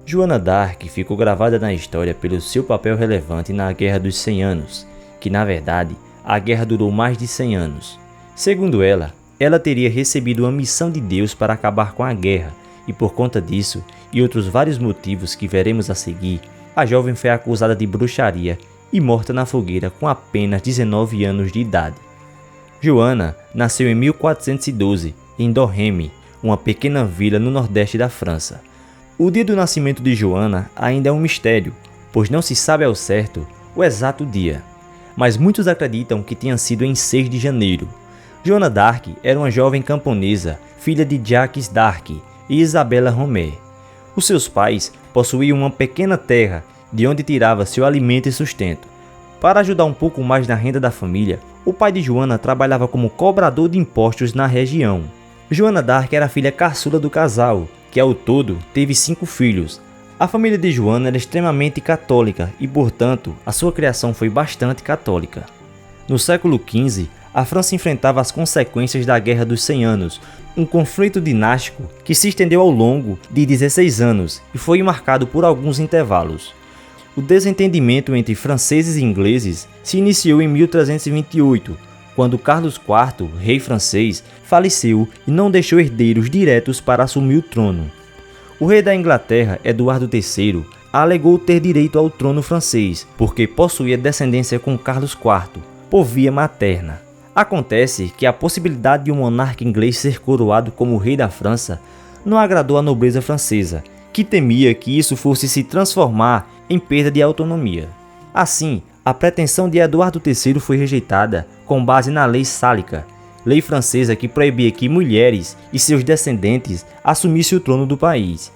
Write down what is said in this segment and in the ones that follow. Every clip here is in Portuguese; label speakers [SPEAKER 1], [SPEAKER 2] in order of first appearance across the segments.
[SPEAKER 1] Joana d'Arc ficou gravada na história pelo seu papel relevante na Guerra dos 100 Anos, que na verdade, a guerra durou mais de 100 anos. Segundo ela teria recebido uma missão de Deus para acabar com a guerra, e por conta disso, e outros vários motivos que veremos a seguir, a jovem foi acusada de bruxaria e morta na fogueira com apenas 19 anos de idade. Joana nasceu em 1412, em Domremy, uma pequena vila no nordeste da França. O dia do nascimento de Joana ainda é um mistério, pois não se sabe ao certo o exato dia, mas muitos acreditam que tenha sido em 6 de janeiro. Joana d'Arc era uma jovem camponesa, filha de Jacques d'Arc e Isabella Romé. Os seus pais possuíam uma pequena terra de onde tirava seu alimento e sustento. Para ajudar um pouco mais na renda da família, o pai de Joana trabalhava como cobrador de impostos na região. Joana d'Arc era a filha caçula do casal, que ao todo teve 5 filhos. A família de Joana era extremamente católica e, portanto, a sua criação foi bastante católica. No século XV, a França enfrentava as consequências da Guerra dos 100 Anos, um conflito dinástico que se estendeu ao longo de 16 anos e foi marcado por alguns intervalos. O desentendimento entre franceses e ingleses se iniciou em 1328, quando Carlos IV, rei francês, faleceu e não deixou herdeiros diretos para assumir o trono. O rei da Inglaterra, Eduardo III, alegou ter direito ao trono francês, porque possuía descendência com Carlos IV, por via materna. Acontece que a possibilidade de um monarca inglês ser coroado como rei da França não agradou à nobreza francesa, que temia que isso fosse se transformar em perda de autonomia. Assim, a pretensão de Eduardo III foi rejeitada com base na Lei Sálica, lei francesa que proibia que mulheres e seus descendentes assumissem o trono do país.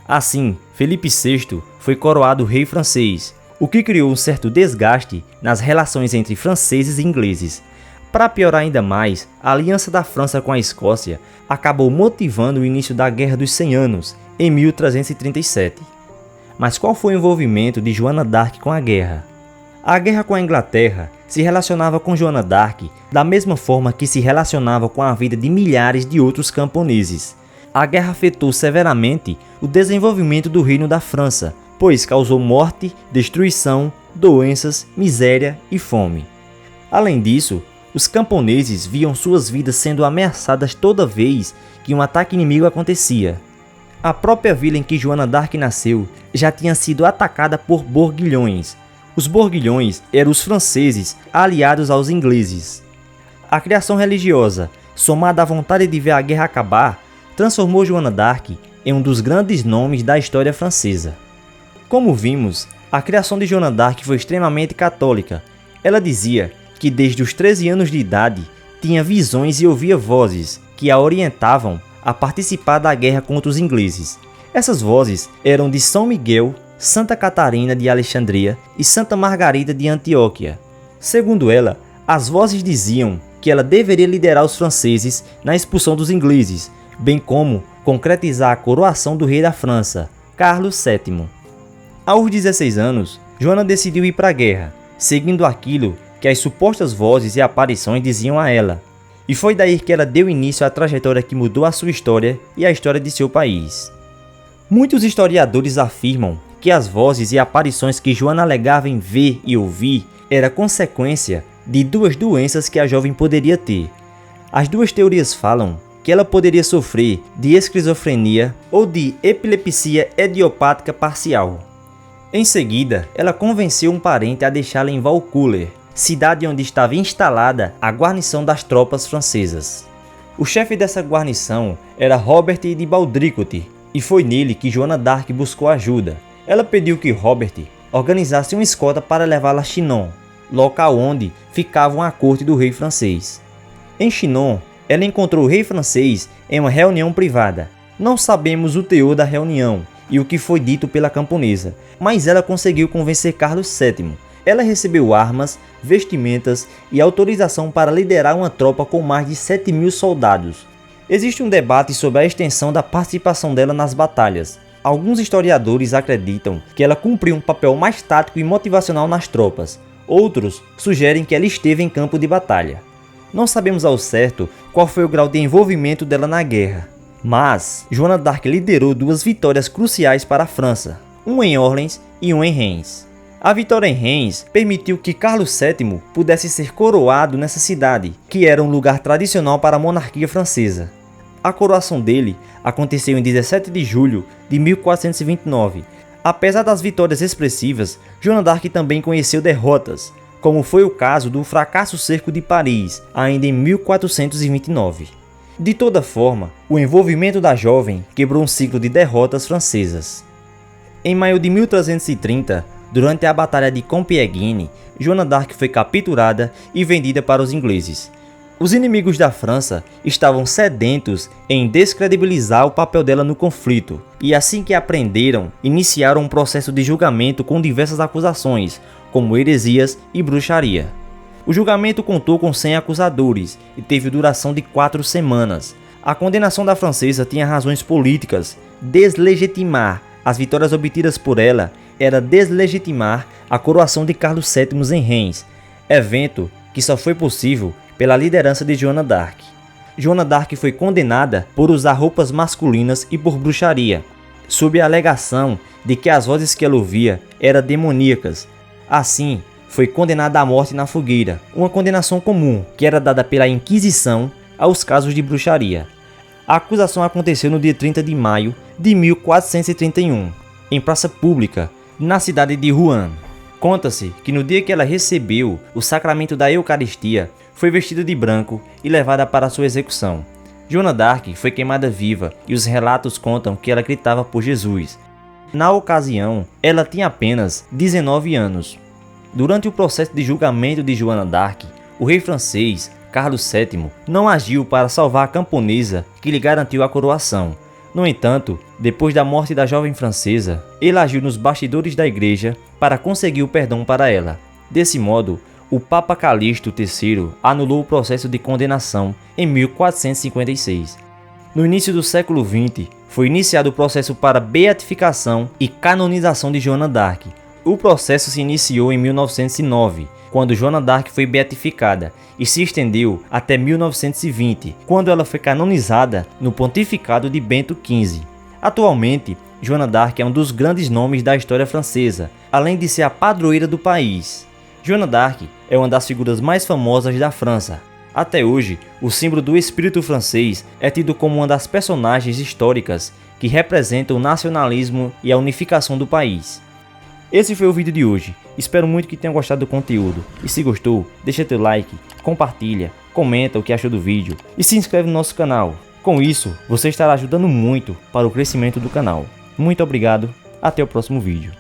[SPEAKER 1] Assim, Felipe VI foi coroado rei francês, o que criou um certo desgaste nas relações entre franceses e ingleses. Para piorar ainda mais, a aliança da França com a Escócia acabou motivando o início da Guerra dos 100 Anos, em 1337. Mas qual foi o envolvimento de Joana d'Arc com a guerra? A guerra com a Inglaterra se relacionava com Joana d'Arc da mesma forma que se relacionava com a vida de milhares de outros camponeses. A guerra afetou severamente o desenvolvimento do Reino da França, pois causou morte, destruição, doenças, miséria e fome. Além disso, os camponeses viam suas vidas sendo ameaçadas toda vez que um ataque inimigo acontecia. A própria vila em que Joana d'Arc nasceu já tinha sido atacada por borguilhões. Os borguilhões eram os franceses aliados aos ingleses. A criação religiosa, somada à vontade de ver a guerra acabar, transformou Joana d'Arc em um dos grandes nomes da história francesa. Como vimos, a criação de Joana d'Arc foi extremamente católica. Ela dizia que desde os 13 anos de idade tinha visões e ouvia vozes que a orientavam a participar da guerra contra os ingleses. Essas vozes eram de São Miguel, Santa Catarina de Alexandria e Santa Margarida de Antioquia. Segundo ela, as vozes diziam que ela deveria liderar os franceses na expulsão dos ingleses, bem como concretizar a coroação do rei da França, Carlos VII. Aos 16 anos, Joana decidiu ir para a guerra, seguindo aquilo que as supostas vozes e aparições diziam a ela. E foi daí que ela deu início à trajetória que mudou a sua história e a história de seu país. Muitos historiadores afirmam que as vozes e aparições que Joana alegava em ver e ouvir era consequência de 2 doenças que a jovem poderia ter. As 2 teorias falam que ela poderia sofrer de esquizofrenia ou de epilepsia idiopática parcial. Em seguida, ela convenceu um parente a deixá-la em Vaucouleurs, cidade onde estava instalada a guarnição das tropas francesas. O chefe dessa guarnição era Robert de Baudricourt, e foi nele que Joana d'Arc buscou ajuda. Ela pediu que Robert organizasse uma escolta para levá-la a Chinon, local onde ficava a corte do rei francês. Em Chinon, ela encontrou o rei francês em uma reunião privada. Não sabemos o teor da reunião e o que foi dito pela camponesa, mas ela conseguiu convencer Carlos VII. Ela recebeu armas, vestimentas e autorização para liderar uma tropa com mais de 7.000 soldados. Existe um debate sobre a extensão da participação dela nas batalhas. Alguns historiadores acreditam que ela cumpriu um papel mais tático e motivacional nas tropas. Outros sugerem que ela esteve em campo de batalha. Não sabemos ao certo qual foi o grau de envolvimento dela na guerra. Mas Joana d'Arc liderou duas vitórias cruciais para a França, uma em Orleans e uma em Reims. A vitória em Reims permitiu que Carlos VII pudesse ser coroado nessa cidade, que era um lugar tradicional para a monarquia francesa. A coroação dele aconteceu em 17 de julho de 1429. Apesar das vitórias expressivas, Joana d'Arc também conheceu derrotas, como foi o caso do fracasso cerco de Paris, ainda em 1429. De toda forma, o envolvimento da jovem quebrou um ciclo de derrotas francesas. Em maio de 1330, durante a Batalha de Compiègne, Joana d'Arc foi capturada e vendida para os ingleses. Os inimigos da França estavam sedentos em descredibilizar o papel dela no conflito, e assim que aprenderam, iniciaram um processo de julgamento com diversas acusações, como heresias e bruxaria. O julgamento contou com 100 acusadores e teve duração de 4 semanas. A condenação da francesa tinha razões políticas. Deslegitimar as vitórias obtidas por ela era deslegitimar a coroação de Carlos VII em Reims, evento que só foi possível pela liderança de Joana d'Arc. Joana d'Arc foi condenada por usar roupas masculinas e por bruxaria, sob a alegação de que as vozes que ela ouvia eram demoníacas. Assim, foi condenada à morte na fogueira, uma condenação comum que era dada pela Inquisição aos casos de bruxaria. A acusação aconteceu no dia 30 de maio de 1431, em praça pública, na cidade de Rouen. Conta-se que no dia que ela recebeu o sacramento da Eucaristia, foi vestida de branco e levada para sua execução. Joana d'Arc foi queimada viva e os relatos contam que ela gritava por Jesus. Na ocasião, ela tinha apenas 19 anos. Durante o processo de julgamento de Joana d'Arc, o rei francês, Carlos VII, não agiu para salvar a camponesa que lhe garantiu a coroação. No entanto, depois da morte da jovem francesa, ele agiu nos bastidores da igreja para conseguir o perdão para ela. Desse modo, o Papa Calixto III anulou o processo de condenação em 1456. No início do século XX, foi iniciado o processo para beatificação e canonização de Joana d'Arc. O processo se iniciou em 1909, quando Joana d'Arc foi beatificada, e se estendeu até 1920, quando ela foi canonizada no pontificado de Bento XV. Atualmente, Joana d'Arc é um dos grandes nomes da história francesa, além de ser a padroeira do país. Joana d'Arc é uma das figuras mais famosas da França. Até hoje, o símbolo do espírito francês é tido como uma das personagens históricas que representam o nacionalismo e a unificação do país. Esse foi o vídeo de hoje, espero muito que tenham gostado do conteúdo, e se gostou, deixa teu like, compartilha, comenta o que achou do vídeo e se inscreve no nosso canal. Com isso, você estará ajudando muito para o crescimento do canal. Muito obrigado, até o próximo vídeo.